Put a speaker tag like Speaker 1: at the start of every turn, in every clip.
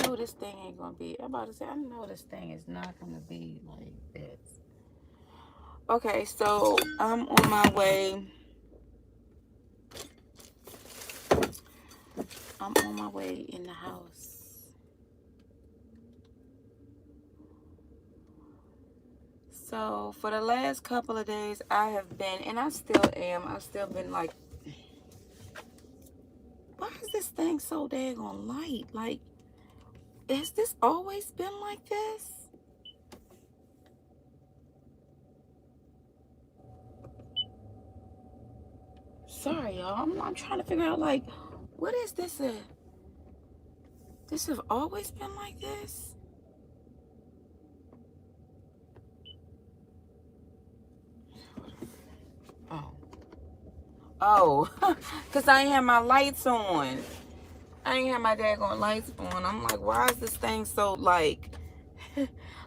Speaker 1: know this thing ain't gonna be. I'm about to say, I know this thing is not gonna be like this. Okay, so I'm on my way. I'm on my way in the house. So for the last couple of days, I have been, and I still am. I've still been like, why is this thing so daggone light? Like, has this always been like this? Sorry, y'all. I'm trying to figure out, like, what is this? This have always been like this? Oh. Oh. Because I ain't have my lights on. I ain't have my daggone lights on. I'm like, why is this thing so, like,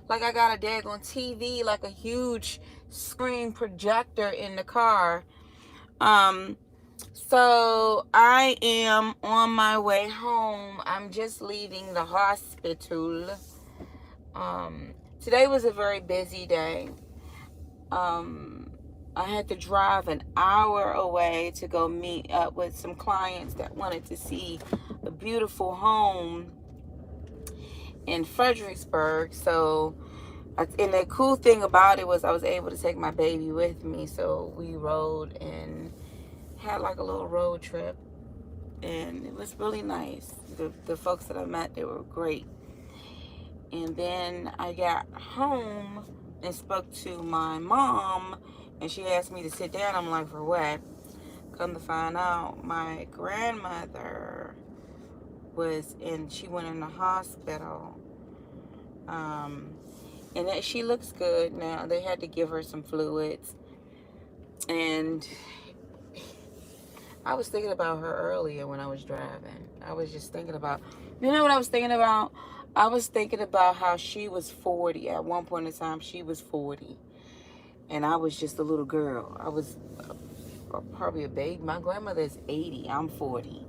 Speaker 1: like I got a daggone TV, like a huge screen projector in the car. So I am on my way home. I'm just leaving the hospital. Today was a very busy day. I had to drive an hour away to go meet up with some clients that wanted to see a beautiful home in Fredericksburg. So, and the cool thing about it was I was able to take my baby with me. So we rode and had like a little road trip, and it was really nice. The folks that I met, they were great. And then I got home and spoke to my mom, and she asked me to sit down. I'm like, for what? Come to find out, my grandmother she went in the hospital. And that she looks good now. They had to give her some fluids. And I was thinking about her earlier when I was driving. I was just thinking about, you know what I was thinking about? I was thinking about how she was 40. At one point in time, she was 40. And I was just a little girl. I was probably a baby. My grandmother is 80. I'm 40.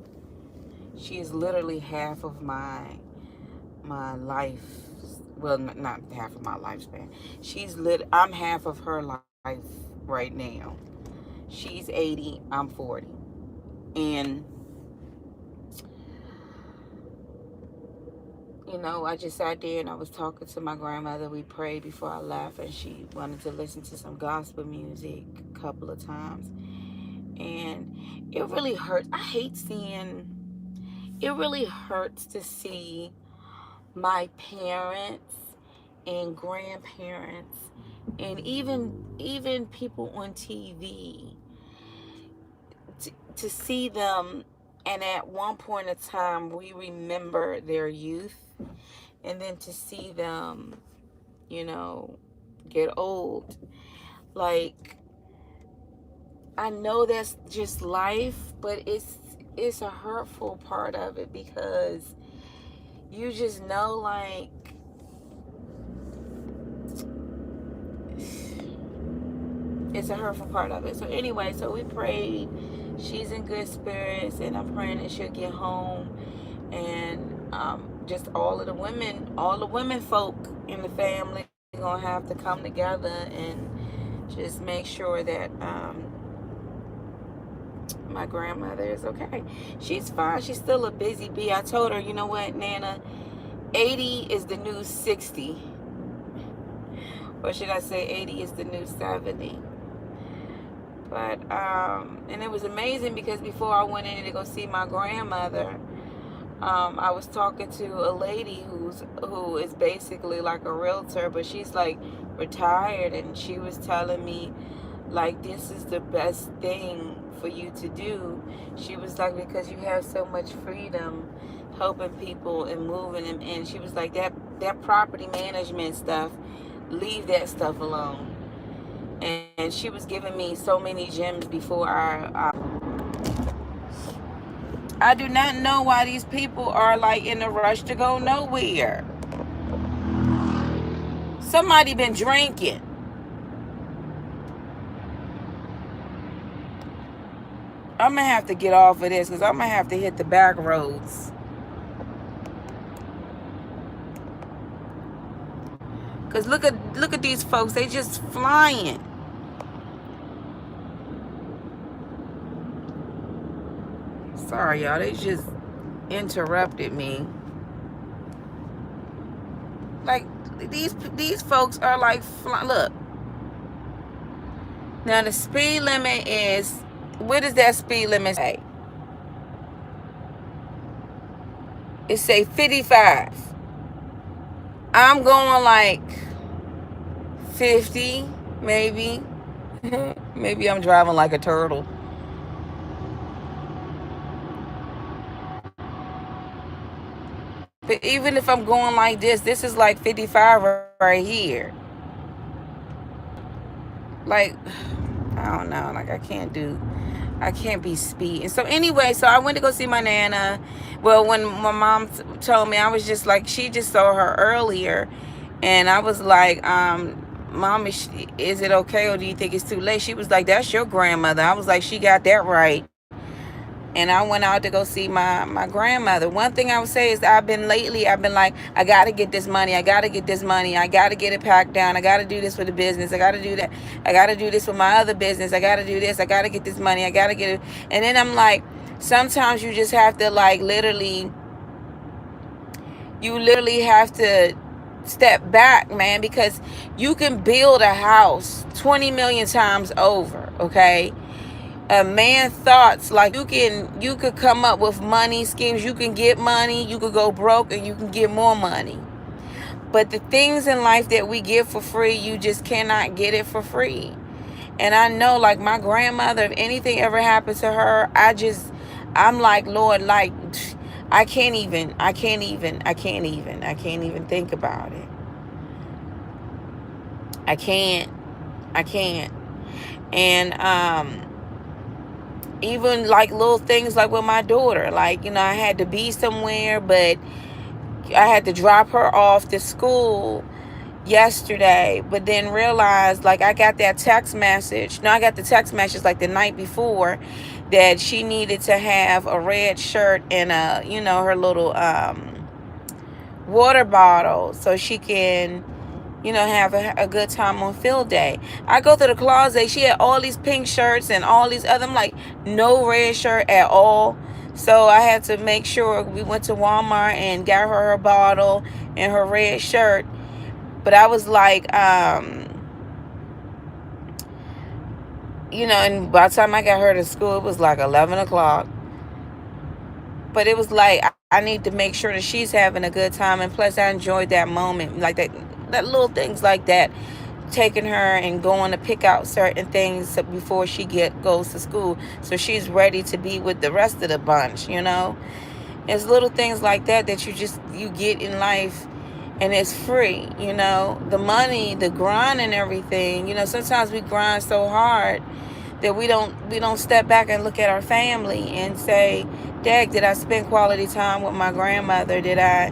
Speaker 1: She is literally half of my life. Well, not half of my lifespan. I'm half of her life right now. She's 80. I'm 40. And I just sat there and I was talking to my grandmother. We prayed before I left, and she wanted to listen to some gospel music a couple of times. And it really hurts. It really hurts to see my parents and grandparents and even people on TV, to see them, and at one point in time we remember their youth, and then to see them, you know, get old. Like, I know that's just life, but it's a hurtful part of it, because you just know, like, it's a hurtful part of it. So anyway, so we prayed. She's in good spirits, and I'm praying that she'll get home, and just all the women folk in the family gonna have to come together and just make sure that my grandmother is okay. She's fine. She's still a busy bee. I told her, you know what, Nana, 80 is the new 60. Or should I say 80 is the new 70. But, and it was amazing, because before I went in to go see my grandmother, I was talking to a lady who is basically like a realtor, but she's like retired, and she was telling me, like, this is the best thing for you to do. She was like, because you have so much freedom helping people and moving them. And she was like, that property management stuff, leave that stuff alone. And she was giving me so many gems before I do not know why these people are like in a rush to go nowhere. Somebody been drinking. I'm gonna have to get off of this, because I'm gonna have to hit the back roads. Cause look at these folks, they just flying. Sorry, y'all, they just interrupted me. Like these folks are like look. Now the speed limit is, what does that speed limit say? It say 55. I'm going like 50, maybe. Maybe I'm driving like a turtle. But even if I'm going like this is like 55 right here. Like, I don't know. Like, I can't be speeding. So anyway, so I went to go see my Nana. Well, when my mom told me, I was just like, she just saw her earlier. And I was like, Mom, is it okay, or do you think it's too late? She was like, that's your grandmother. I was like, she got that right. And I went out to go see my grandmother. One thing I would say is I've been like, I got to get this money. I got to get this money. I got to get it packed down. I got to do this with the business. I got to do that. I got to do this with my other business. I got to do this. I got to get this money. I got to get it. And then I'm like, sometimes you just have to like literally have to step back, man, because you can build a house 20 million times over, okay? A man thoughts like you could come up with money schemes. You can get money, you could go broke, and you can get more money. But the things in life that we get for free, you just cannot get it for free. And I know, like my grandmother, if anything ever happened to her, I'm like, Lord, like I can't even think about it. I can't. And even like little things like with my daughter, like, you know, I had to be somewhere, but I had to drop her off to school yesterday, but then realized, like, I got that text message. No, I got the text message like the night before that she needed to have a red shirt and her little water bottle so she can have a good time on field day. I go to the closet. She had all these pink shirts and all these other. I'm like, no red shirt at all. So I had to make sure we went to Walmart and got her bottle and her red shirt. But I was like, and by the time I got her to school, it was like 11 o'clock. But it was like, I need to make sure that she's having a good time. And plus, I enjoyed that moment. Like that little things like that, taking her and going to pick out certain things before she goes to school, so she's ready to be with the rest of the bunch. It's little things like that you get in life, and it's free. The money, the grind and everything. Sometimes we grind so hard that we don't step back and look at our family and say, Dad, did I spend quality time with my grandmother? Did I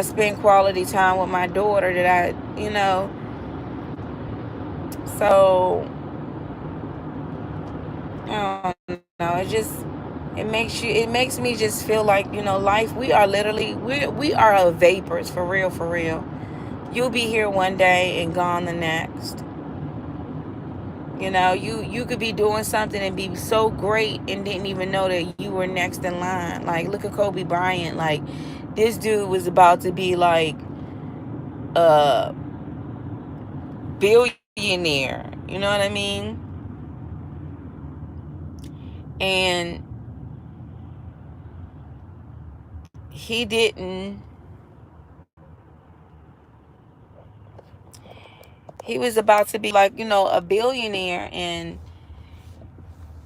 Speaker 1: spend quality time with my daughter? So, I don't know. It makes me just feel like, life, we are a vapors, for real, for real. You'll be here one day and gone the next. You could be doing something and be so great and didn't even know that you were next in line. Like, look at Kobe Bryant. Like, this dude was about to be like a billionaire. You know what I mean? And he didn't. He was about to be like, a billionaire, and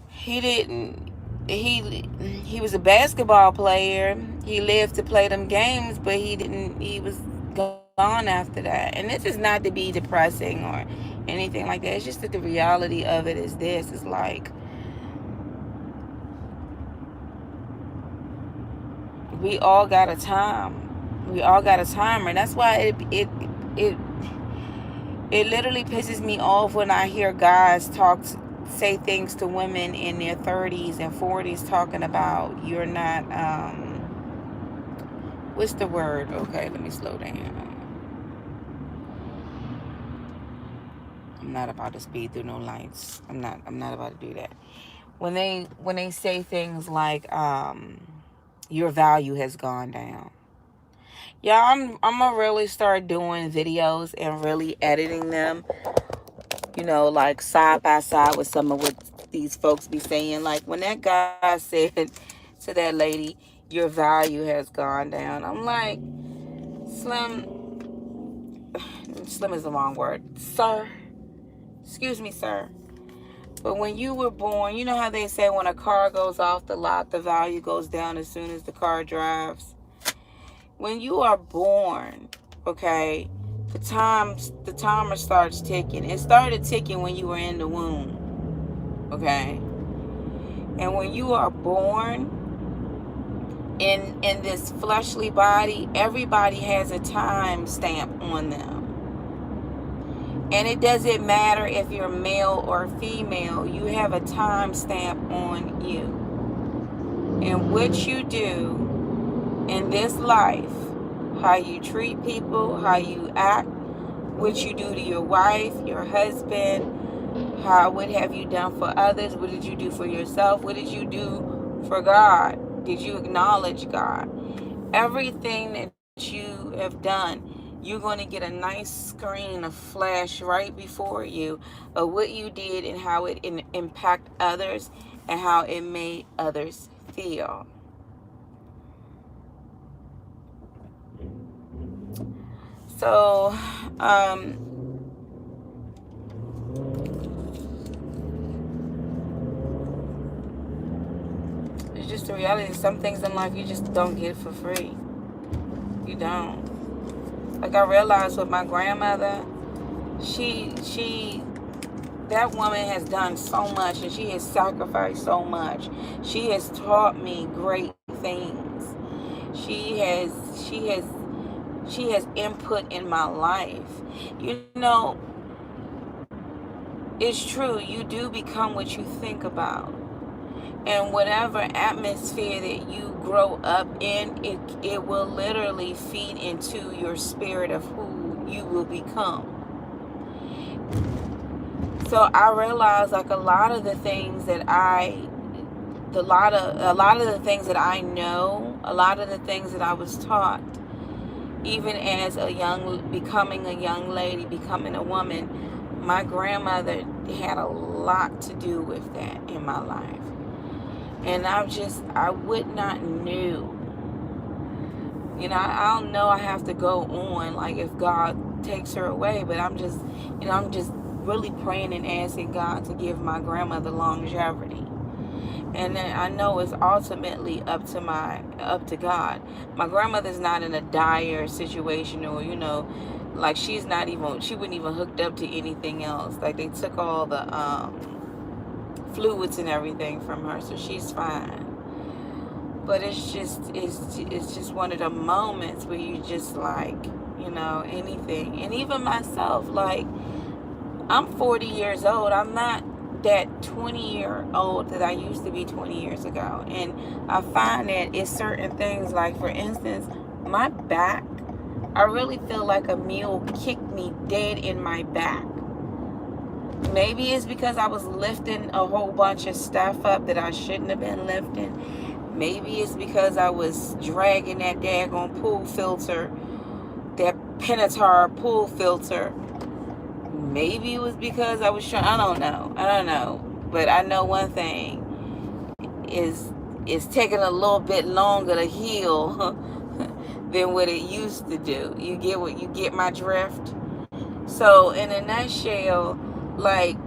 Speaker 1: he didn't. He was a basketball player. He lived to play them games, but he didn't. He was gone after that. And this is not to be depressing or anything like that. It's just that the reality of it is this. It's like, we all got a time. We all got a timer. That's why it literally pisses me off when I hear guys say things to women in their 30s and 40s talking about, you're not, what's the word? Okay, let me slow down. I'm not about to speed through no lights. I'm not about to do that. When they say things like your value has gone down. Yeah, I'm gonna really start doing videos and really editing them, like side by side with some of what these folks be saying. Like when that guy said to that lady, your value has gone down. I'm like, Slim, Slim is the wrong word. Sir, excuse me, sir. But when you were born, you know how they say when a car goes off the lot, the value goes down as soon as the car drives? When you are born, okay, the timer starts ticking. It started ticking when you were in the womb, okay? And when you are born in this fleshly body, everybody has a time stamp on them. And it doesn't matter if you're male or female, you have a time stamp on you. And what you do in this life, how you treat people, how you act, what you do to your wife, your husband, what have you done for others, what did you do for yourself, what did you do for God, did you acknowledge God? Everything that you have done, you're going to get a nice screen, a flash right before you of what you did and how it impacted others and how it made others feel. So, it's just the reality. Some things in life you just don't get for free. You don't. Like I realized with my grandmother, that woman has done so much and she has sacrificed so much. She has taught me great things. She has input in my life. It's true. You do become what you think about. And whatever atmosphere that you grow up in, it will literally feed into your spirit of who you will become. So I realized like a lot of the things that I know, a lot of the things that I was taught, even as becoming a young lady, becoming a woman, my grandmother had a lot to do with that in my life. And I would not knew. I don't know I have to go on, like if God takes her away, but I'm just really praying and asking God to give my grandmother longevity. And then I know it's ultimately up to God. My grandmother's not in a dire situation or, like she wouldn't even hooked up to anything else. Like they took all the fluids and everything from her, so she's fine. But it's just one of the moments where you just like, anything. And even myself, like I'm 40 years old. I'm not that 20-year-old that I used to be 20 years ago. And I find that it's certain things, like for instance, my back, I really feel like a mule kicked me dead in my back. Maybe it's because I was lifting a whole bunch of stuff up that I shouldn't have been lifting. Maybe it's because I was dragging that daggone pool filter, that Pentatar pool filter. Maybe it was because I was trying. I don't know. But I know one thing is it's taking a little bit longer to heal than what it used to do. You get my drift? So in a nutshell, like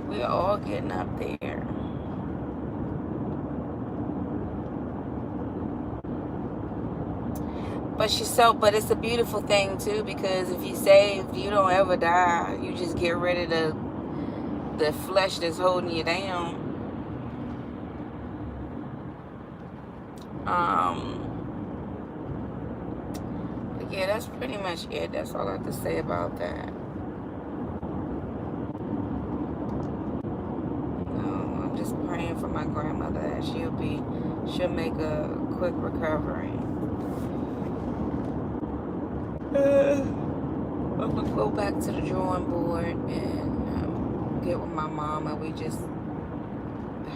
Speaker 1: we're all getting up there. But it's a beautiful thing too, because if you saved, you don't ever die. You just get rid of the flesh that's holding you down. But yeah, that's pretty much it. That's all I have to say about that. I'm just praying for my grandmother that she'll make a quick recovery. I'm gonna go back to the drawing board and get with my mom, and we just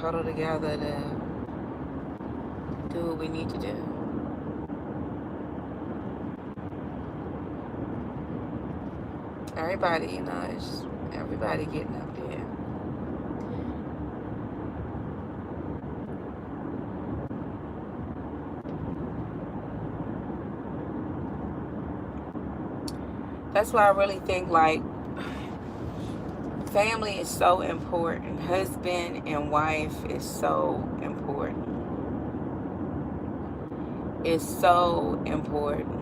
Speaker 1: huddle together to do what we need to do. Everybody, it's everybody getting up there. That's why I really think like family is so important. Husband and wife is so important. It's so important.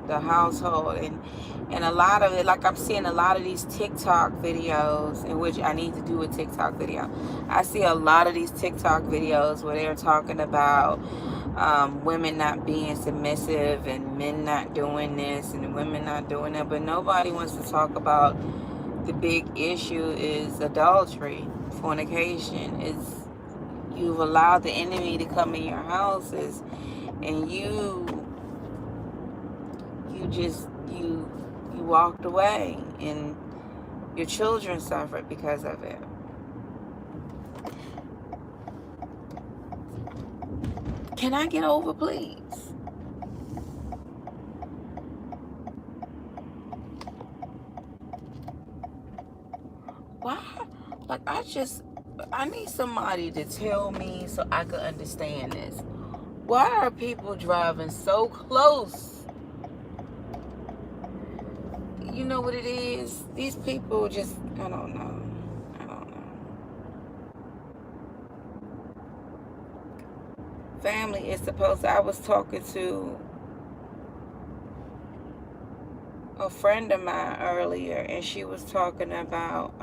Speaker 1: The household and a lot of it, like I'm seeing a lot of these TikTok videos, in which I need to do a TikTok video. I see a lot of these TikTok videos where they're talking about women not being submissive and men not doing this and women not doing that, but nobody wants to talk about the big issue is adultery, fornication. Is you've allowed the enemy to come in your houses, and you walked away, and your children suffered because of it. Can I get over, please? Why? Like, I need somebody to tell me so I can understand this. Why are people driving so close? You know what it is? These people just, I don't know. Family is supposed to, I was talking to a friend of mine earlier, and she was talking about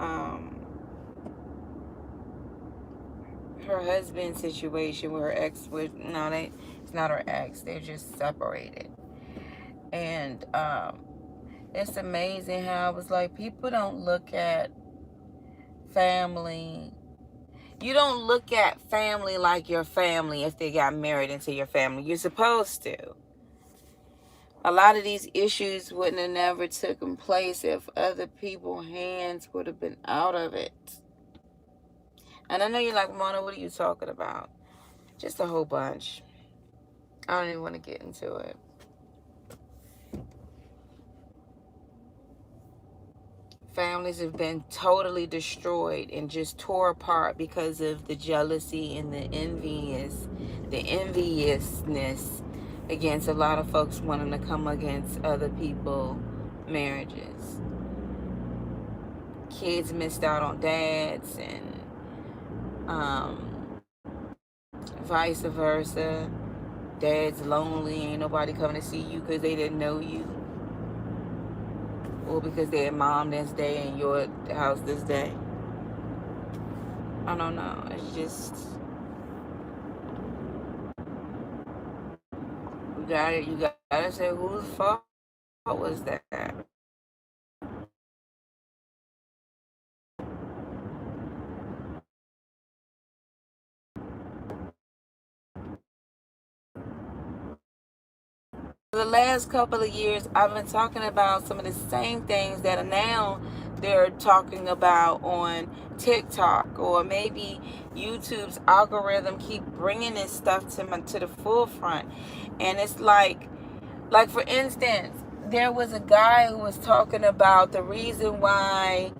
Speaker 1: her husband's situation with her ex. It's not her ex, they're just separated. And it's amazing how I was like, people don't look at family. You don't look at family like your family if they got married into your family. You're supposed to. A lot of these issues wouldn't have never taken place if other people's hands would have been out of it. And I know you're like, Mona, what are you talking about? Just a whole bunch. I don't even want to get into it. Families have been totally destroyed and just tore apart because of the jealousy and the enviousness against a lot of folks wanting to come against other people's marriages. Kids missed out on dads, and vice versa. Dad's lonely, ain't nobody coming to see you because they didn't know you, or because they're mom this day and your house this day. I don't know. It's just, you gotta say, whose fault was that? For the last couple of years, I've been talking about some of the same things that are now they're talking about on TikTok, or maybe YouTube's algorithm keep bringing this stuff to the forefront. And it's like for instance, there was a guy who was talking about the reason why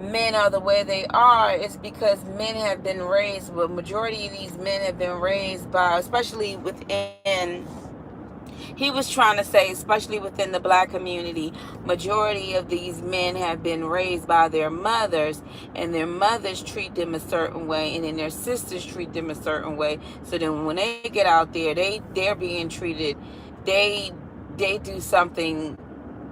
Speaker 1: men are the way they are is because men have been raised, well, majority of these men have been raised by, especially within, he was trying to say, especially within the black community, majority of these men have been raised by their mothers, and their mothers treat them a certain way, and then their sisters treat them a certain way. So then when they get out there, they're being treated, they do something.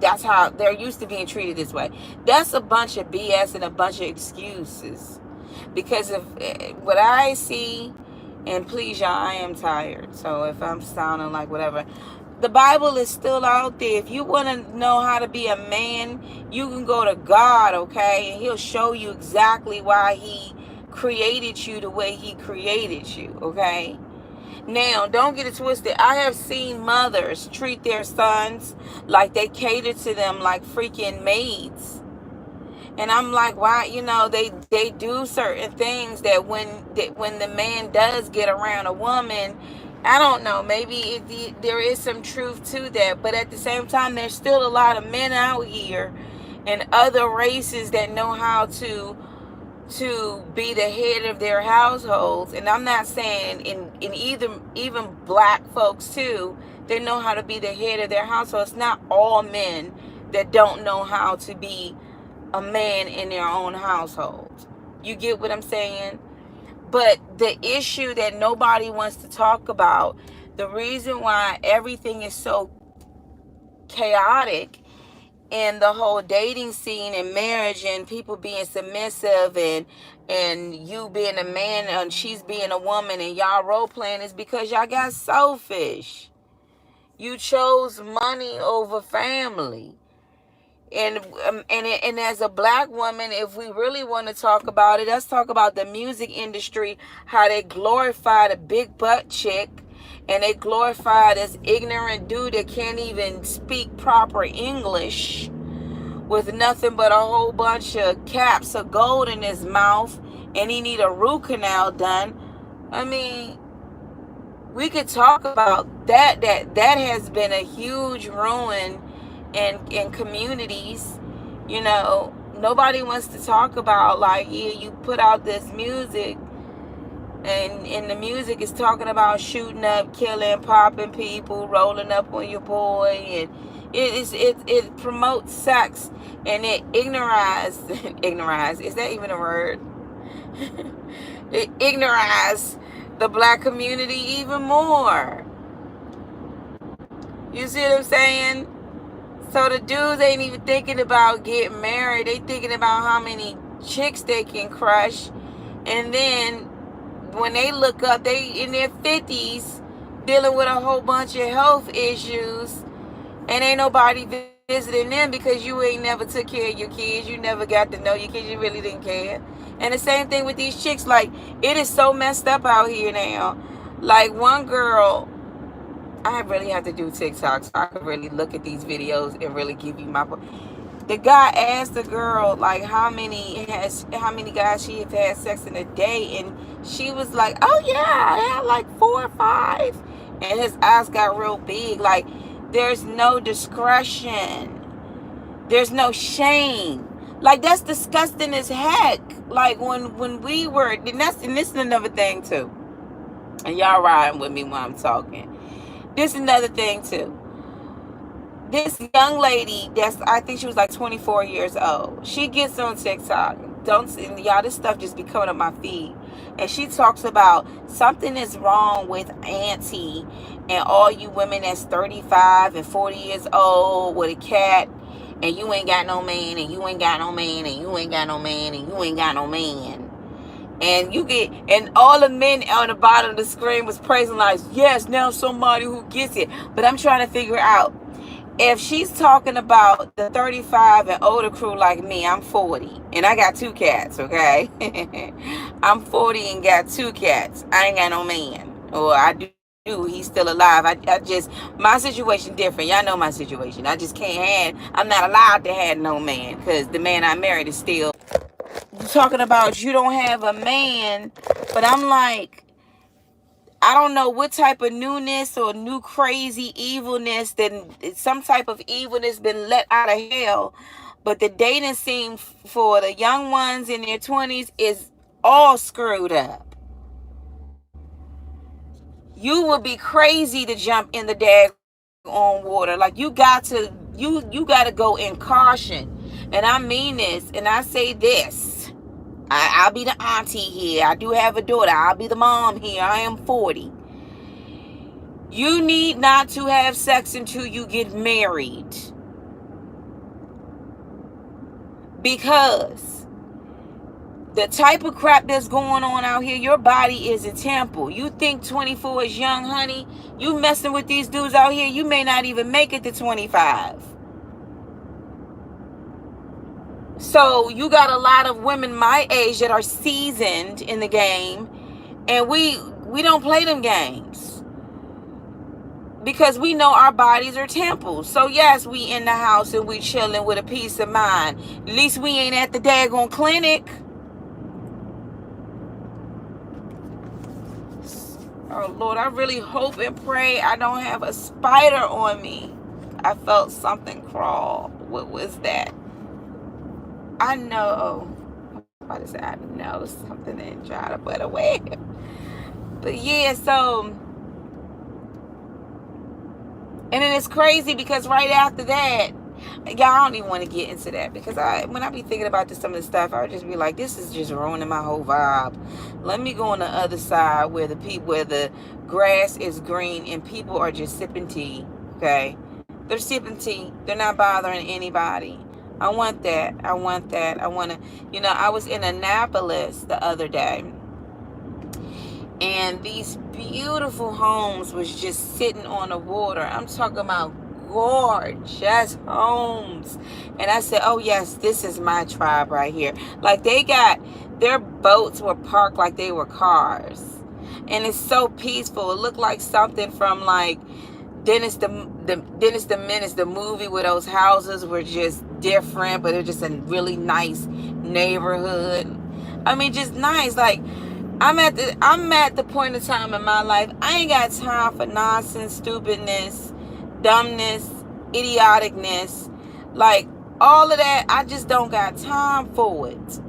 Speaker 1: That's how they're used to being treated this way. That's a bunch of BS and a bunch of excuses. Because of what I see, and please y'all, I am tired. So if I'm sounding like whatever, the Bible is still out there. If you want to know how to be a man, you can go to God, okay? And he'll show you exactly why he created you the way he created you, okay? Now, don't get it twisted. I have seen mothers treat their sons like they cater to them like freaking maids. And I'm like, why? They do certain things that when the man does get around a woman, I don't know, maybe there is some truth to that. But at the same time, there's still a lot of men out here and other races that know how to be the head of their households. And I'm not saying in even black folks too, they know how to be the head of their households. It's not all men that don't know how to be a man in their own household. You get what I'm saying? But the issue that nobody wants to talk about, the reason why everything is so chaotic in the whole dating scene and marriage and people being submissive and you being a man and she's being a woman and y'all role playing, is because y'all got selfish. You chose money over family. And as a black woman, if we really want to talk about it, let's talk about the music industry, how they glorify the big butt chick and they glorify this ignorant dude that can't even speak proper English with nothing but a whole bunch of caps of gold in his mouth, and he need a root canal done. I mean, we could talk about that has been a huge ruin in communities. Nobody wants to talk about, like, yeah, you put out this music and the music is talking about shooting up, killing, popping people, rolling up on your boy, and it promotes sex, and it ignorance, is that even a word? It ignorizes the black community even more. You see what I'm saying? So the dudes ain't even thinking about getting married. They thinking about how many chicks they can crush. And then when they look up, they in their 50s dealing with a whole bunch of health issues. And ain't nobody visiting them because you ain't never took care of your kids. You never got to know your kids. You really didn't care. And the same thing with these chicks. Like, it is so messed up out here now. Like, one girl... I really have to do TikTok so I can really look at these videos and really give you my... The guy asked the girl, like, how many guys she have had sex in a day, and she was like, oh yeah, I had like 4 or 5. And his eyes got real big. Like, there's no discretion. There's no shame. Like, that's disgusting as heck. Like, when we were... And this is another thing, too. And y'all riding with me while I'm talking. This is another thing too. This young lady, I think she was like 24 years old. She gets on TikTok. Y'all, this stuff just be coming up my feed. And she talks about something is wrong with Auntie and all you women that's 35 and 40 years old with a cat, and you ain't got no man, and you ain't got no man, and you ain't got no man, and you ain't got no man. And all the men on the bottom of the screen was praising, like, yes, now somebody who gets it. But I'm trying to figure out, if she's talking about the 35 and older crew like me, I'm 40 and I got 2 cats, okay? I'm 40 and got 2 cats. I ain't got no man. Or I do, he's still alive. I just, my situation different. Y'all know my situation. I just I'm not allowed to have no man because the man I married is still... Talking about you don't have a man, but I'm like, I don't know what type of newness or new crazy evilness, then some type of evilness been let out of hell, but the dating scene for the young ones in their 20s is all screwed up. You would be crazy to jump in the dag on water. Like, you got to go in caution. And I mean this, and I say this. I'll be the auntie here. I do have a daughter. I'll be the mom here. I am 40. You need not to have sex until you get married. Because the type of crap that's going on out here, your body is a temple. You think 24 is young, honey? You messing with these dudes out here, you may not even make it to 25. So you got a lot of women my age that are seasoned in the game, and we don't play them games. because we know our bodies are temples. So yes, we in the house and we chilling with a peace of mind. At least we ain't at the daggone clinic. Oh Lord, I really hope and pray I don't have a spider on me. I felt something crawl. What was that? I know. I'm about to say I know something didn't try to put away. But yeah, so, and then it's crazy because right after that, y'all, I don't even want to get into that because when I be thinking about some of the stuff, I would just be like, this is just ruining my whole vibe. Let me go on the other side where the grass is green and people are just sipping tea. Okay, they're sipping tea. They're not bothering anybody. I want that. I want that. I want to. I was in Annapolis the other day, and these beautiful homes was just sitting on the water. I'm talking about gorgeous homes. And I said, oh yes, this is my tribe right here. Like, their boats were parked like they were cars. And it's so peaceful. It looked like something from like Dennis the Menace, the movie, where those houses were just different, but it was just a really nice neighborhood. I mean, just nice. Like, I'm at the point of time in my life, I ain't got time for nonsense, stupidness, dumbness, idioticness. Like, all of that, I just don't got time for it.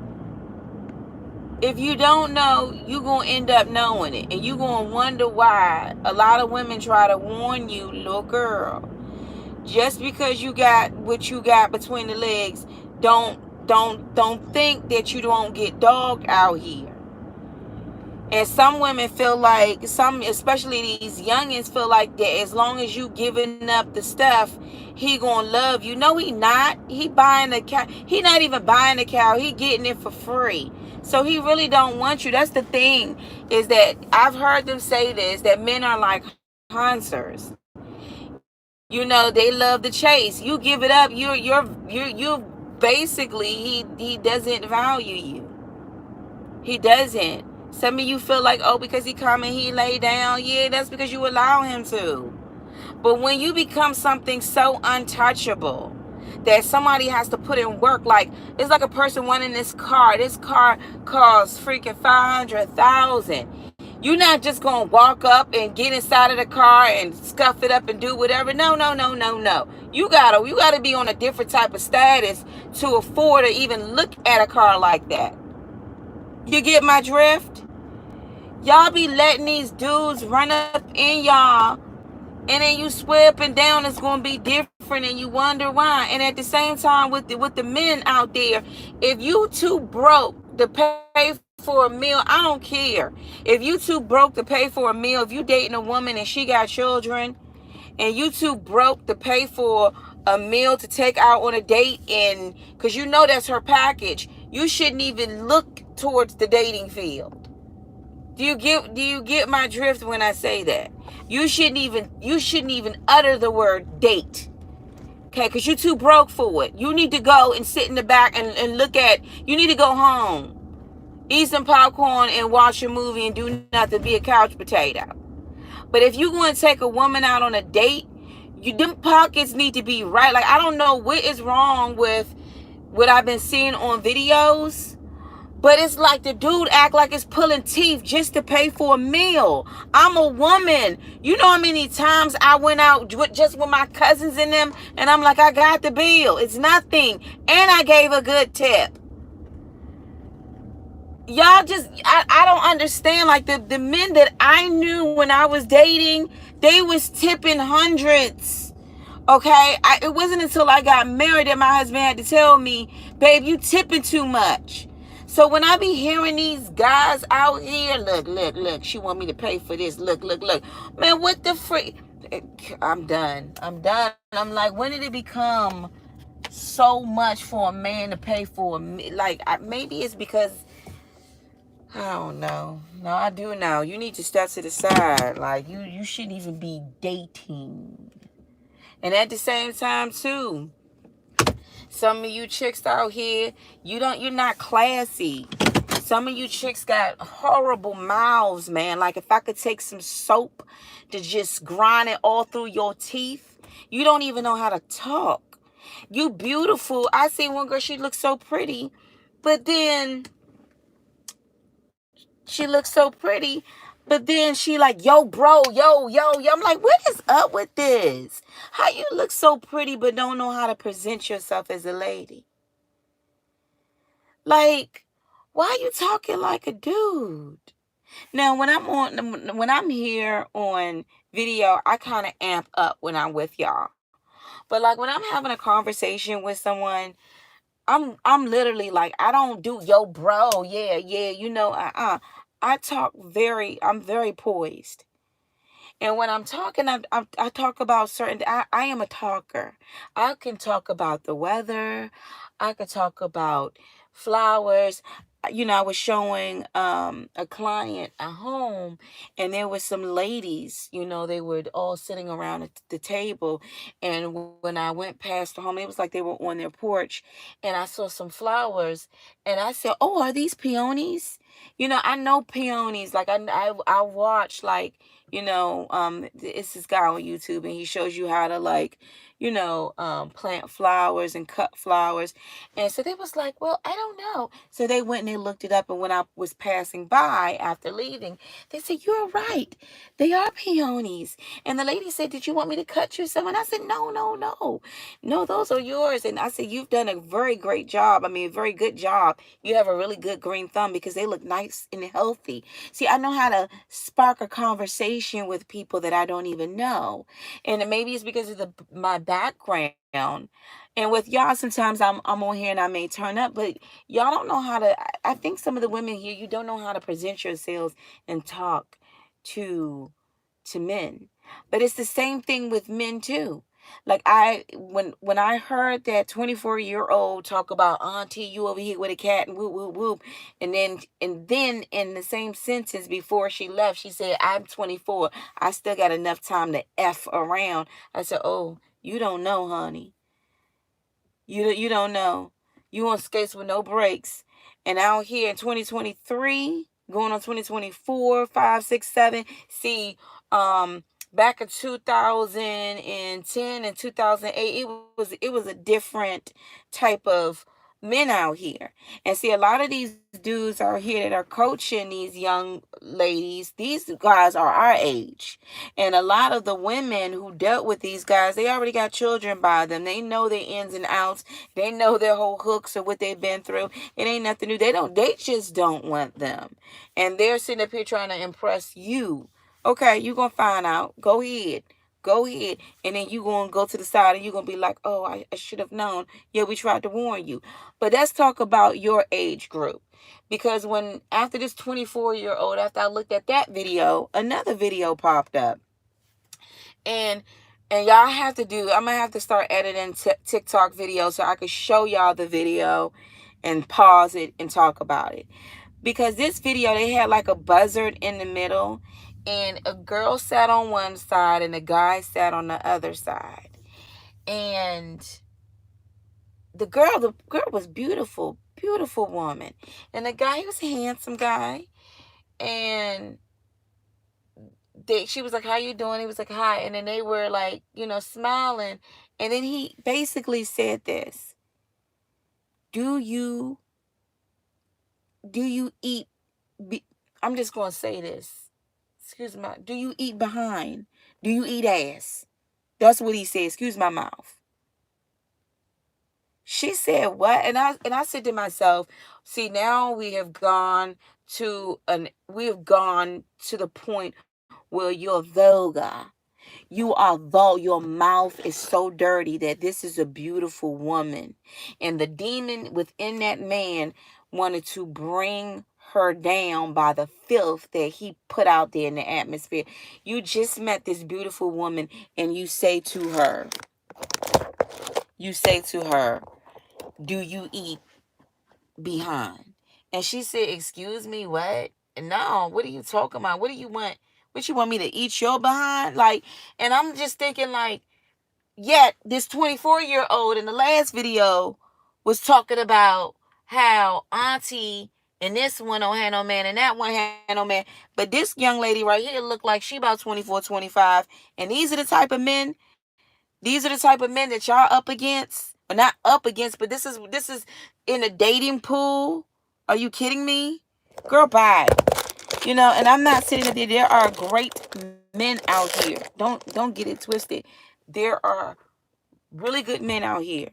Speaker 1: If you don't know, you gonna end up knowing it, and you gonna wonder why. A lot of women try to warn you, little girl, just because you got what you got between the legs, don't think that you don't get dogged out here. And some women feel like, especially these youngins, feel like that as long as you giving up the stuff, he gonna love you. No, he not. He buying the cow. He not even buying the cow. He getting it for free. So he really don't want you. That's the thing, is that I've heard them say this, that men are like hunters. They love the chase. You give it up, you basically, he doesn't value you. He doesn't. Some of you feel like, oh, because he come and he lay down. Yeah, that's because you allow him to. But when you become something so untouchable that somebody has to put in work, like, it's like a person wanting this car. This car costs freaking $500,000. You're not just gonna walk up and get inside of the car and scuff it up and do whatever. No. You gotta be on a different type of status to afford to even look at a car like that. You get my drift? Y'all be letting these dudes run up in y'all, and then you swear up and down it's going to be different, and you wonder why. And at the same time, with the men out there, if you too broke to pay for a meal, I don't care. If you too broke to pay for a meal, if you dating a woman and she got children, and you too broke to pay for a meal to take out on a date, and because you know that's her package, you shouldn't even look towards the dating field. Do you get my drift when I say that? You shouldn't even utter the word date. Okay, because you're too broke for it. You need to go and sit in the back and look at, you need to go home, eat some popcorn and watch a movie and do nothing, be a couch potato. But if you're going to take a woman out on a date, them pockets need to be right. Like, I don't know what is wrong with what I've been seeing on videos, but it's like the dude act like it's pulling teeth just to pay for a meal. I'm a woman. You know how many times I went out just with my cousins and them, and I'm like, I got the bill. It's nothing. And I gave a good tip. Y'all just, I don't understand. Like, the men that I knew when I was dating, they was tipping hundreds. Okay? It wasn't until I got married that my husband had to tell me, babe, you tipping too much. So when I be hearing these guys out here, look, she want me to pay for this. Look. Man, what the freak? I'm done. I'm like, when did it become so much for a man to pay for? Like, maybe it's because, I don't know. No, I do know. You need to step to the side. Like, you shouldn't even be dating. And at the same time, too, some of you chicks out here, you're not classy. Some of you chicks got horrible mouths, man. Like if I could take some soap to just grind it all through your teeth, you don't even know how to talk. You beautiful. I seen one girl, she looked so pretty, but then she looks so pretty, but then she like, yo, bro, yo. I'm like, what is up with this? How you look so pretty but don't know how to present yourself as a lady? Like, why are you talking like a dude? Now, when I'm here on video, I kind of amp up when I'm with y'all. But like when I'm having a conversation with someone, I'm literally like, I don't do yo bro, yeah, I'm very poised. And when I'm talking, I talk about I am a talker. I can talk about the weather. I can talk about flowers. I was showing a client a home, and there was some ladies, they were all sitting around at the table. And when I went past the home, it was like they were on their porch, and I saw some flowers, and I said, oh, are these peonies? I know peonies. Like I watch, like, it's this guy on YouTube, and he shows you how to, like, plant flowers and cut flowers. And so they was like, well, I don't know. So they went and they looked it up. And when I was passing by after leaving, they said, you're right. They are peonies. And the lady said, did you want me to cut you some? And I said, no. No, those are yours. And I said, you've done a very great job. I mean, a very good job. You have a really good green thumb because they look nice and healthy. See, I know how to spark a conversation with people that I don't even know. And maybe it's because of my background. And with y'all, sometimes I'm on here and I may turn up, but y'all don't know how to. I think some of the women here, you don't know how to present yourselves and talk to men. But it's the same thing with men too. Like when I heard that 24-year-old talk about, auntie, you over here with a cat and whoop whoop whoop, and then in the same sentence before she left, she said, I'm 24. I still got enough time to F around. I said, oh, you don't know, honey. You don't know. You on skates with no brakes. And out here in 2023, going on 2024, 5, 6, 7. See, back in 2010 and 2008, it was a different type of men out here. And see, a lot of these dudes are here that are coaching these young ladies. These guys are our age. And a lot of the women who dealt with these guys, they already got children by them. They know their ins and outs. They know their whole hooks of what they've been through. It ain't nothing new. They just don't want them. And they're sitting up here trying to impress you. Okay, you gonna find out. Go ahead. Go ahead. And then you gonna go to the side and you gonna be like, oh, I should have known. Yeah, we tried to warn you. But let's talk about your age group. Because after this 24-year-old, after I looked at that video, another video popped up. And y'all have to I'm going to have to start editing TikTok videos so I can show y'all the video and pause it and talk about it. Because this video, they had like a buzzard in the middle, and a girl sat on one side and a guy sat on the other side. And the girl was beautiful woman. And the guy, he was a handsome guy. And she was like, how you doing? He was like, hi. And then they were like, smiling. And then he basically said this: do you eat I'm just going to say this. Excuse me. Do you eat behind? Do you eat ass? That's what he said. Excuse my mouth. She said what? And I said to myself, see, now we have gone to the point where you're vulgar. Your mouth is so dirty that this is a beautiful woman. And the demon within that man wanted to bring her down by the filth that he put out there in the atmosphere. You just met this beautiful woman and you say to her, do you eat behind? And she said, excuse me, what? No, what are you talking about? What do you want? What, you want me to eat your behind? Like, and I'm just thinking, like, yet this 24-year-old in the last video was talking about how auntie And this one don't have no man, and that one had no man. But this young lady right here look like she about 24, 25. And these are the type of men, these are the type of men that y'all up against. Or not up against, but this is in a dating pool. Are you kidding me? Girl, bye. And I'm not sitting there. There are great men out here. Don't get it twisted. There are really good men out here.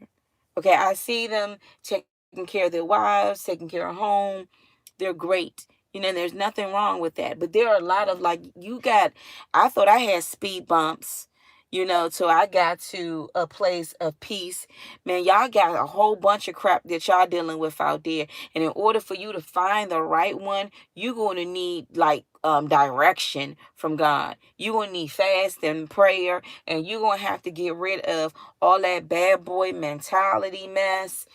Speaker 1: Okay, I see them taking care of their wives, taking care of home. They're great. There's nothing wrong with that. But there are a lot of I thought I had speed bumps, till I got to a place of peace. Man, y'all got a whole bunch of crap that y'all dealing with out there. And in order for you to find the right one, you're going to need direction from God. You're going to need fast and prayer, and you're going to have to get rid of all that bad boy mentality mess.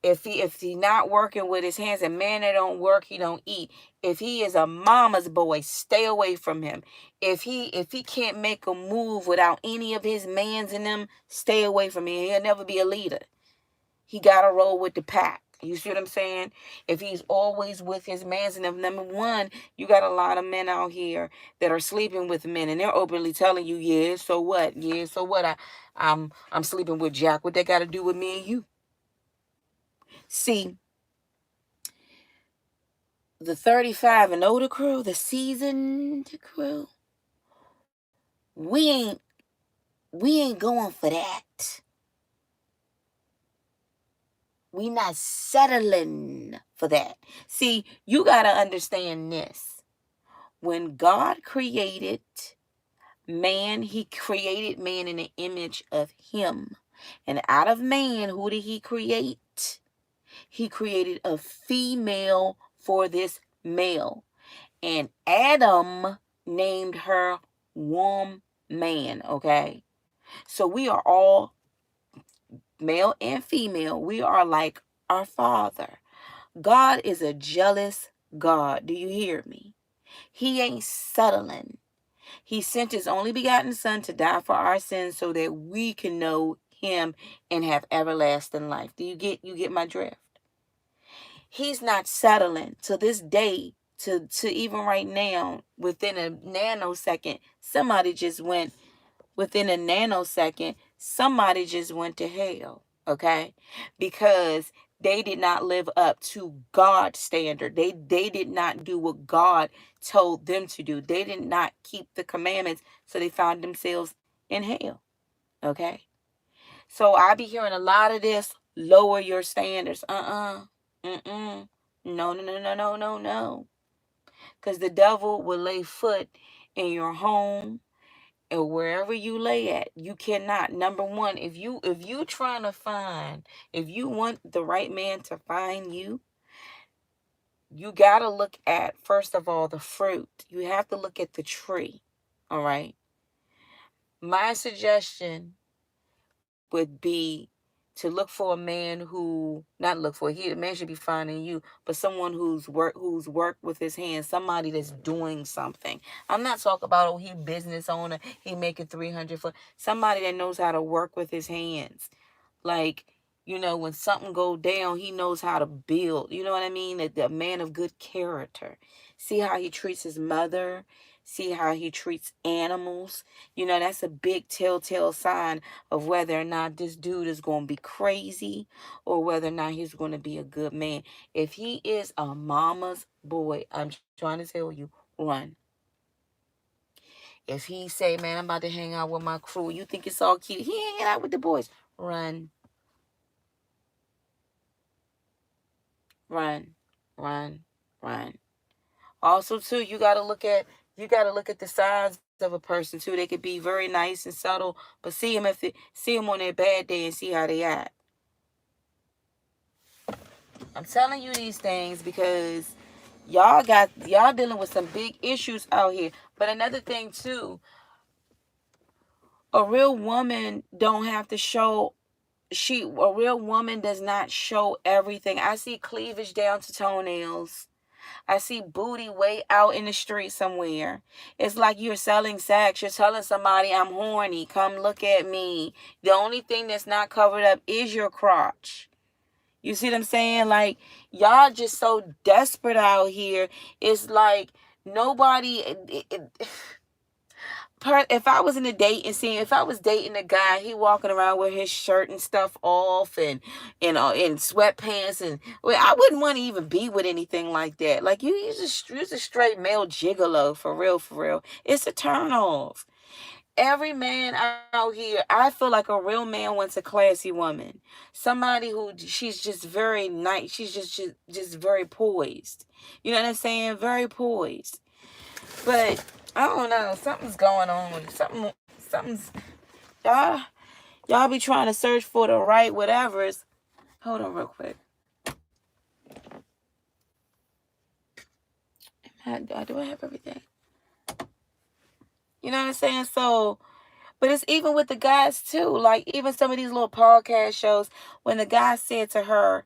Speaker 1: If he not working with his hands, and man that don't work, he don't eat. If he is a mama's boy, stay away from him. If he can't make a move without any of his mans in them, stay away from him. He'll never be a leader. He gotta roll with the pack. You see what I'm saying? If he's always with his mans in them, number one, you got a lot of men out here that are sleeping with men, and they're openly telling you, yeah, so what? Yeah, so what? I'm sleeping with Jack. What that got to do with me and you? See, the 35 and older crew, the seasoned crew, we ain't going for that. We not settling for that. See, you got to understand this. When God created man, he created man in the image of him. And out of man, who did he create? He created a female for this male. And Adam named her woman, okay? So we are all male and female. We are like our Father. God is a jealous God. Do you hear me? He ain't settling. He sent his only begotten Son to die for our sins so that we can know him and have everlasting life. Do you get my drift? He's not settling to this day, to even right now, within a nanosecond, somebody just went to hell, okay? Because they did not live up to God's standard. They did not do what God told them to do. They did not keep the commandments, so they found themselves in hell, okay? So I be hearing a lot of this, lower your standards. No, no, no, no, no, no, no. Because the devil will lay foot in your home or wherever you lay at. You cannot. Number one, if you trying to find, if you want the right man to find you, you got to look at, first of all, the fruit. You have to look at the tree. All right. My suggestion would be to look for a man who, not look for, the man should be finding you, but someone who's worked with his hands, somebody that's doing something. I'm not talking about, he business owner, he making 300 for somebody that knows how to work with his hands. Like, when something go down, he knows how to build. You know what I mean? A man of good character. See how he treats his mother. See how he treats animals. That's a big telltale sign of whether or not this dude is going to be crazy or whether or not he's going to be a good man. If he is a mama's boy, I'm trying to tell you, run. If he say, man, I'm about to hang out with my crew, you think it's all cute, he hanging out with the boys, run. Run, run, run. Also, too, you gotta look at the size of a person too. They could be very nice and subtle, but see them on their bad day and see how they act. I'm telling you these things because y'all dealing with some big issues out here. But another thing too, a real woman don't have to show. A real woman does not show everything. I see cleavage down to toenails. I see booty way out in the street somewhere. It's like you're selling sex. You're telling somebody, I'm horny. Come look at me. The only thing that's not covered up is your crotch. You see what I'm saying? Like, y'all just so desperate out here. It's like nobody. If I was in a dating scene, if I was dating a guy, he walking around with his shirt and stuff off and in sweatpants and well, I wouldn't want to even be with anything like that. Like you're a straight male gigolo for real, for real. It's a turn off. Every man out here, I feel like a real man wants a classy woman, somebody who she's just very nice. She's just very poised. You know what I'm saying? Very poised. But I don't know. Something's going on with something's y'all. Y'all be trying to search for the right whatever's. Hold on real quick. Do I have everything? You know what I'm saying? So, but it's even with the guys too. Like even some of these little podcast shows, when the guy said to her,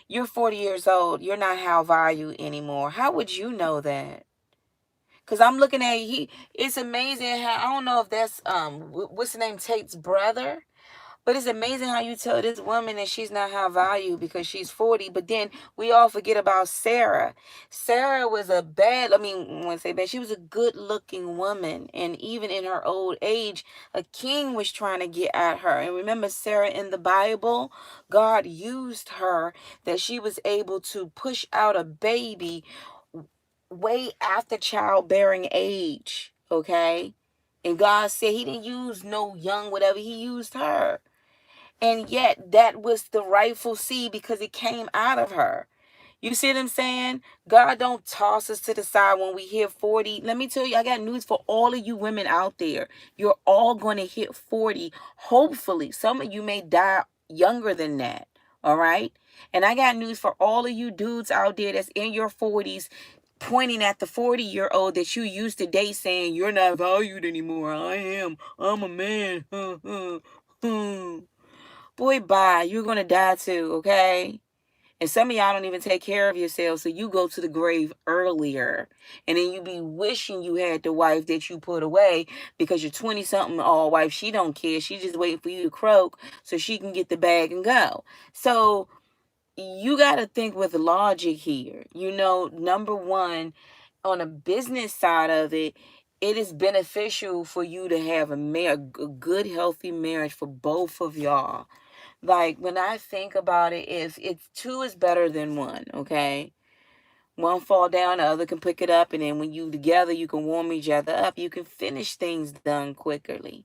Speaker 1: "You're 40 years old. You're not how value anymore." How would you know that? Cause I'm looking at It's amazing how I don't know if that's what's the name Tate's brother. But it's amazing how you tell this woman that she's not high value because she's 40. But then we all forget about Sarah. Sarah was a bad, I mean, I want to say bad, she was a good looking woman. And even in her old age, a king was trying to get at her. And remember Sarah in the Bible? God used her that she was able to push out a baby way after childbearing age. Okay? And God said he didn't use no young whatever, he used her. And yet that was the rightful seed because it came out of her. You see what I'm saying? God don't toss us to the side when we hit 40. Let me tell you, I got news for all of you women out there. You're all going to hit 40. Hopefully, some of you may die younger than that. All right? And I got news for all of you dudes out there that's in your 40s pointing at the 40-year-old that you used to date saying, "You're not valued anymore. I am. I'm a man." Boy, bye. You're going to die too, okay? And some of y'all don't even take care of yourselves, so you go to the grave earlier. And then you be wishing you had the wife that you put away because your 20-something all wife, she don't care. She just waiting for you to croak so she can get the bag and go. So you got to think with logic here. You know, number one, on a business side of it, it is beneficial for you to have a good, healthy marriage for both of y'all. Like when I think about it, if it's two is better than one, okay? One fall down, the other can pick it up, and then when you together, you can warm each other up. You can finish things done quickly,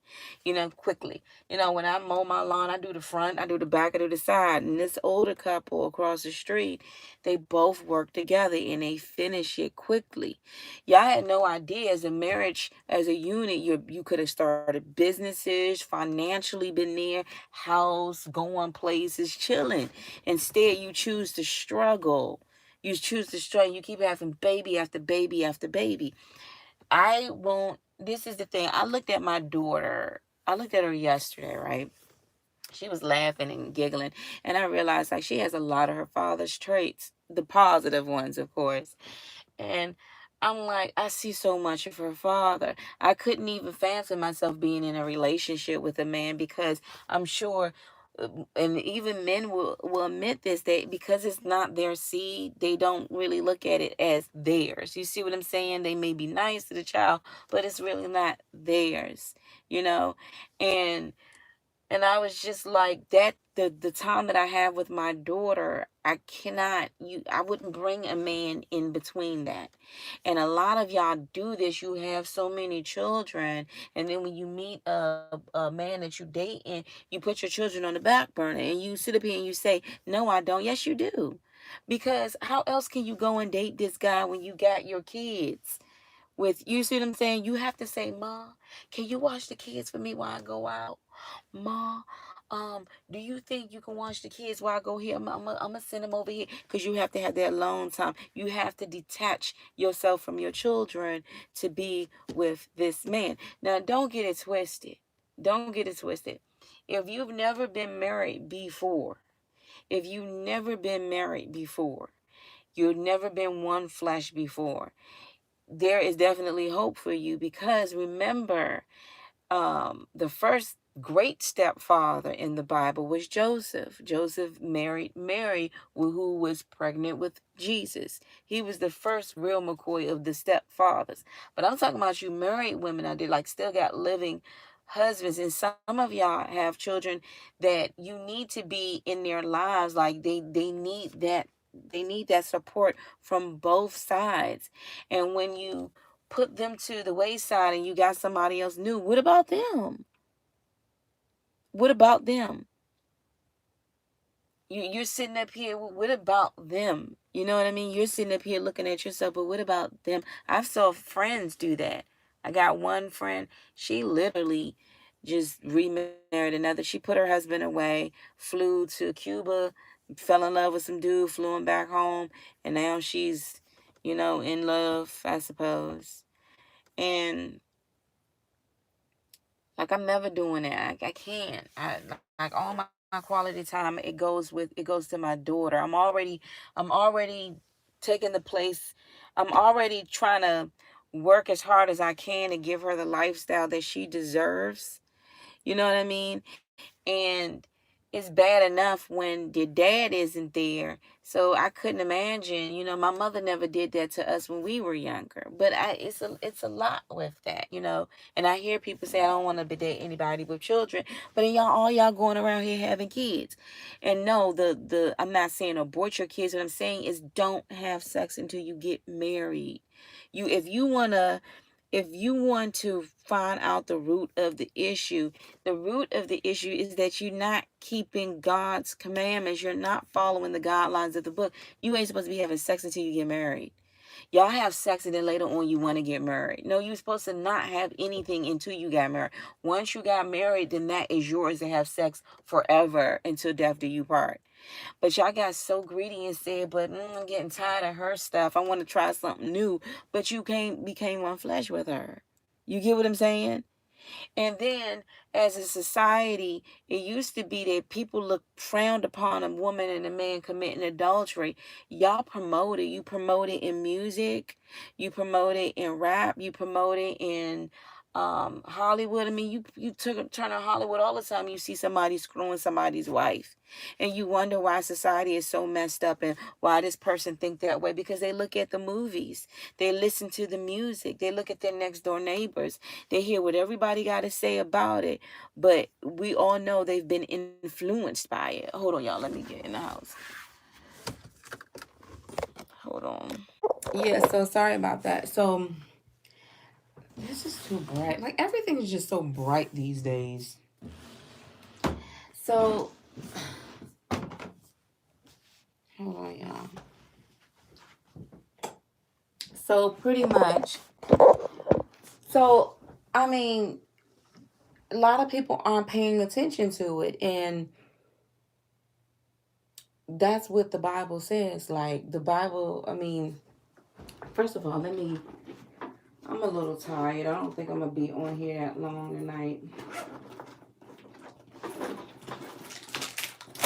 Speaker 1: quickly. When I mow my lawn, I do the front, I do the back, I do the side. And this older couple across the street, they both work together and they finish it quickly. Y'all had no idea as a marriage, as a unit, you could have started businesses, financially been there, house, going places, chilling. Instead, you choose to struggle. You choose to strain. You keep having baby after baby after baby. I won't. This is the thing. I looked at my daughter. I looked at her yesterday, right? She was laughing and giggling. And I realized like she has a lot of her father's traits. The positive ones, of course. And I'm like, I see so much of her father. I couldn't even fancy myself being in a relationship with a man because I'm sure, and even men will admit this, that because it's not their seed, they don't really look at it as theirs. You see what I'm saying? They may be nice to the child, but it's really not theirs, you know? And I was just like that the time that I have with my daughter, I wouldn't bring a man in between that. And a lot of y'all do this. You have so many children, and then when you meet a man that you date and you put your children on the back burner and you sit up here and you say, "No, I don't." Yes, you do. Because how else can you go and date this guy when you got your kids? You see what I'm saying? You have to say, "Ma, can you watch the kids for me while I go out? Ma, do you think you can watch the kids while I go here? I'm gonna send them over here." Because you have to have that alone time. You have to detach yourself from your children to be with this man. Now, don't get it twisted. Don't get it twisted. If you've never been married before, if you've never been married before, you've never been one flesh before, there is definitely hope for you because remember, the first great stepfather in the Bible was Joseph. Joseph married Mary, who was pregnant with Jesus. He was the first real McCoy of the stepfathers. But I'm talking about you married women out there, like still got living husbands. And some of y'all have children that you need to be in their lives. Like they need that. They need that support from both sides. And when you put them to the wayside and you got somebody else new, what about them? What about them? You're sitting up here. What about them? You know what I mean? You're sitting up here looking at yourself, but what about them? I've saw friends do that. I got one friend. She literally just remarried another. She put her husband away, flew to Cuba, fell in love with some dude, flew him back home, and now she's, in love, I suppose. And like I'm never doing that. I can't. Like all my quality time it goes to my daughter. I'm already taking the place. I'm already trying to work as hard as I can to give her the lifestyle that she deserves. You know what I mean? And it's bad enough when your dad isn't there. So I couldn't imagine, my mother never did that to us when we were younger. But it's a lot with that, And I hear people say I don't want to date anybody with children, but then all y'all going around here having kids. And no, the I'm not saying abort your kids. What I'm saying is don't have sex until you get married. If you want to find out the root of the issue is that you're not keeping God's commandments. You're not following the guidelines of the book. You ain't supposed to be having sex until you get married. Y'all have sex and then later on you want to get married. No, you're supposed to not have anything until you got married. Once you got married, then that is yours to have sex forever until death do you part. But y'all got so greedy and said, but I'm getting tired of her stuff. I want to try something new. But you became one flesh with her. You get what I'm saying? And then, as a society, it used to be that people frowned upon a woman and a man committing adultery. Y'all promote it. You promote it in music. You promote it in rap. You promote it in Hollywood. I mean, you turn on Hollywood all the time. You see somebody screwing somebody's wife, and you wonder why society is so messed up and why this person think that way, because they look at the movies, they listen to the music, they look at their next door neighbors, they hear what everybody got to say about it, but we all know they've been influenced by it. Hold on, y'all. Let me get in the house. Hold on. Yeah, so sorry about that. So this is too bright. Like everything is just so bright these days. So hold on, y'all. So pretty much. So I mean, a lot of people aren't paying attention to it, and that's what the Bible says. Like the Bible, I mean, first of all, I'm a little tired. I don't think I'm gonna be on here that long tonight.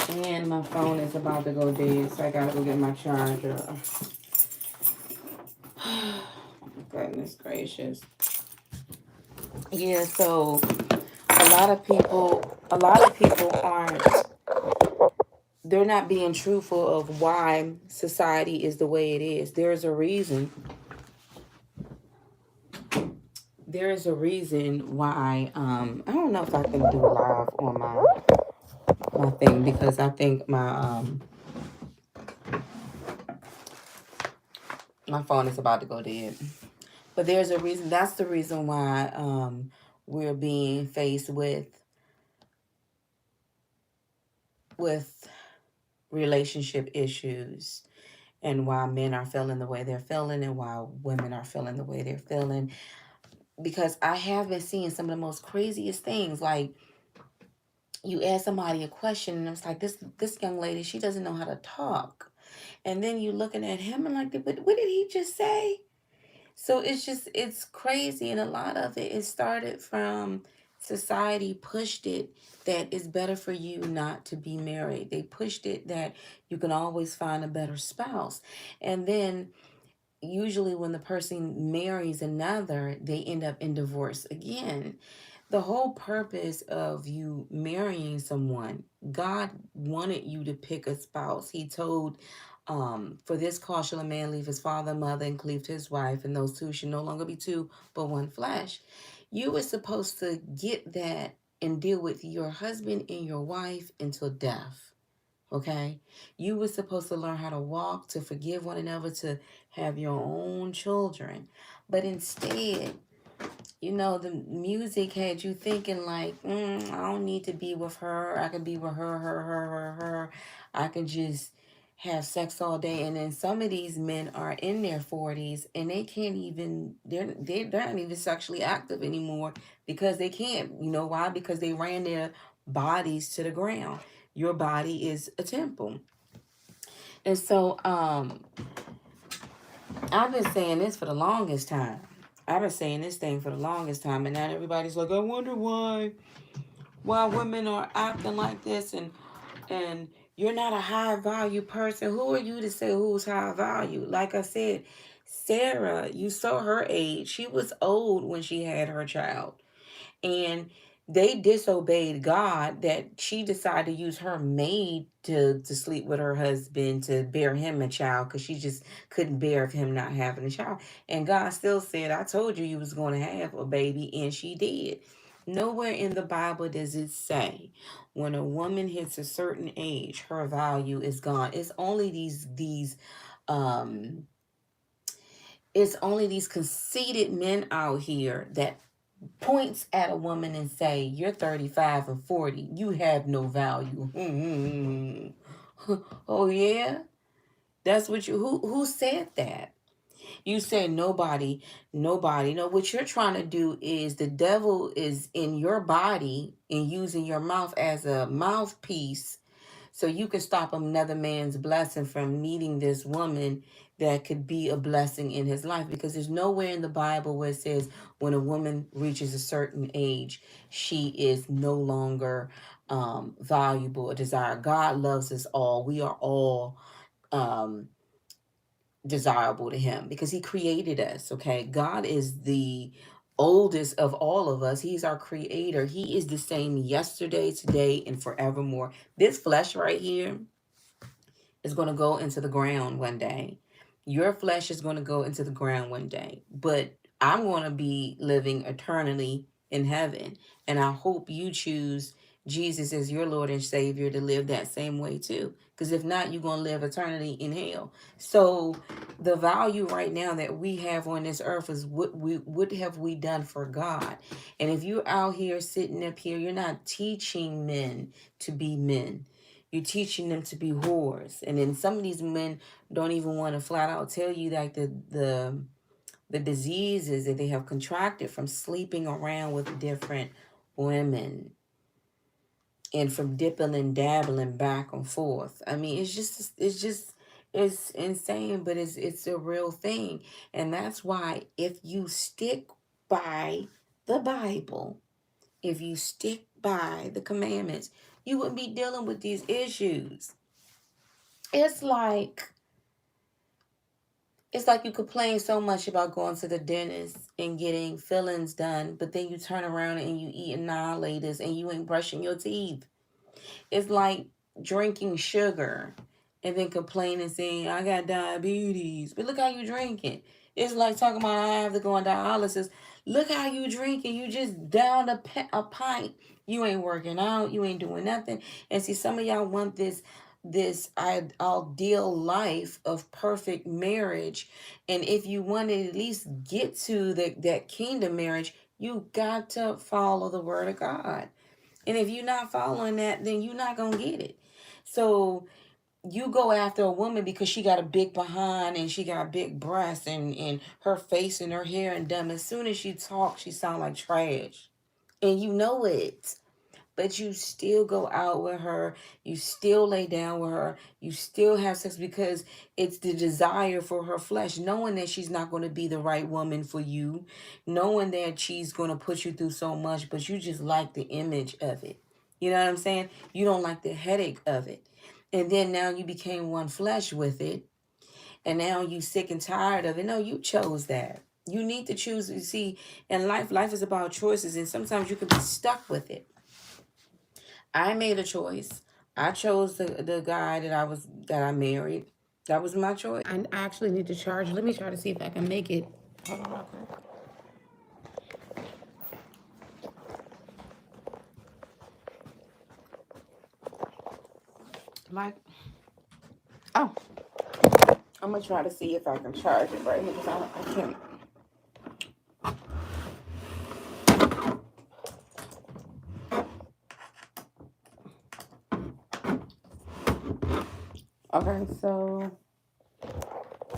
Speaker 1: And my phone is about to go dead, so I gotta go get my charger. Goodness gracious. Yeah, so a lot of people aren't, they're not being truthful of why society is the way it is. There's a reason. There is a reason why I don't know if I can do live on my thing, because I think my phone is about to go dead. But there's a reason. That's the reason why we're being faced with relationship issues, and why men are feeling the way they're feeling, and why women are feeling the way they're feeling. Because I have been seeing some of the most craziest things. Like, you ask somebody a question and it's like, this young lady, she doesn't know how to talk. And then you looking at him and like, but what did he just say? So it's crazy. And a lot of it started from society pushed it that it's better for you not to be married. They pushed it that you can always find a better spouse. And then usually when the person marries another, they end up in divorce again. The whole purpose of you marrying someone, God wanted you to pick a spouse. He told, for this cause shall a man leave his father, mother, and cleave to his wife, and those two should no longer be two, but one flesh. You were supposed to get that and deal with your husband and your wife until death. Okay? You were supposed to learn how to walk, to forgive one another, to have your own children. But instead, the music had you thinking like, I don't need to be with her. I can be with her. I can just have sex all day. And then some of these men are in their 40s and they can't even, they're not even sexually active anymore because they can't. You know why? Because they ran their bodies to the ground. Your body is a temple. And so I've been saying this for the longest time. I've been saying this thing for the longest time, and now everybody's like, I wonder why women are acting like this, and you're not a high value person. Who are you to say who's high value? Like I said, Sarah, you saw her age. She was old when she had her child. And they disobeyed God that she decided to use her maid to sleep with her husband to bear him a child because she just couldn't bear of him not having a child. And God still said, I told you was going to have a baby, and she did. Nowhere in the Bible does it say when a woman hits a certain age, her value is gone. Um it's only these conceited men out here that points at a woman and say, you're 35 or 40, you have no value. Oh yeah? That's what who said that? You said nobody, nobody. No, what you're trying to do is the devil is in your body and using your mouth as a mouthpiece so you can stop another man's blessing from meeting this woman that could be a blessing in his life, because there's nowhere in the Bible where it says when a woman reaches a certain age she is no longer valuable or desired. God loves us all. We are all um, desirable to him because he created us. Okay, God is the oldest of all of us. He's our creator. He is the same yesterday, today, and forevermore. This flesh right here is going to go into the ground one day. Your flesh is going to go into the ground one day, but I'm going to be living eternally in heaven, and I hope you choose Jesus as your Lord and Savior to live that same way too, because if not, you're going to live eternity in hell. So the value right now that we have on this earth is what have we done for God. And if you're out here sitting up here, you're not teaching men to be men, you're teaching them to be whores. And then some of these men don't even want to flat out tell you like the diseases that they have contracted from sleeping around with different women and from dipping and dabbling back and forth. I mean, it's insane, but it's a real thing. And that's why if you stick by the Bible, if you stick by the commandments, you wouldn't be dealing with these issues. It's like you complain so much about going to the dentist and getting fillings done, but then you turn around and you eat annihilators and you ain't brushing your teeth. It's like drinking sugar and then complaining saying, I got diabetes. But look how you drinking. It's like talking about I have to go on dialysis. Look how you drinking. You just downed a pint. You ain't working out. You ain't doing nothing. And see, some of y'all want this ideal life of perfect marriage. And if you want to at least get to that kingdom marriage, you got to follow the word of God. And if you're not following that, then you're not going to get it. So you go after a woman because she got a big behind and she got big breasts and her face and her hair and dumb. As soon as she talks, she sound like trash. And you know it. But you still go out with her. You still lay down with her. You still have sex because it's the desire for her flesh. Knowing that she's not going to be the right woman for you. Knowing that she's going to put you through so much. But you just like the image of it. You know what I'm saying? You don't like the headache of it. And then now you became one flesh with it. And now you sick and tired of it. No, you chose that. You need to choose. You see, in life is about choices, and sometimes you can be stuck with it. I made a choice. I chose the guy that I married. That was my choice. I actually need to charge. Let me try to see if I can make it. Hold on real quick. Like, oh, I'm gonna try to see if I can charge it right here because I can't. Okay, so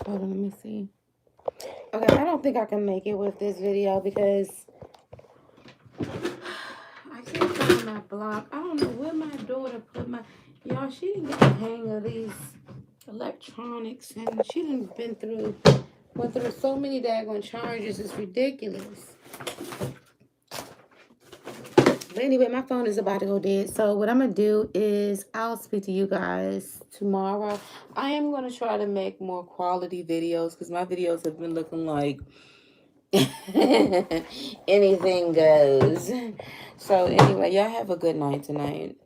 Speaker 1: hold on, let me see. Okay, I don't think I can make it with this video because I can't find my block. I don't know where my daughter put my... Y'all, she didn't get the hang of these electronics, and she done went through so many daggone charges. It's ridiculous. But anyway, my phone is about to go dead. So what I'm going to do is I'll speak to you guys tomorrow. I am going to try to make more quality videos because my videos have been looking like anything goes. So anyway, y'all have a good night tonight.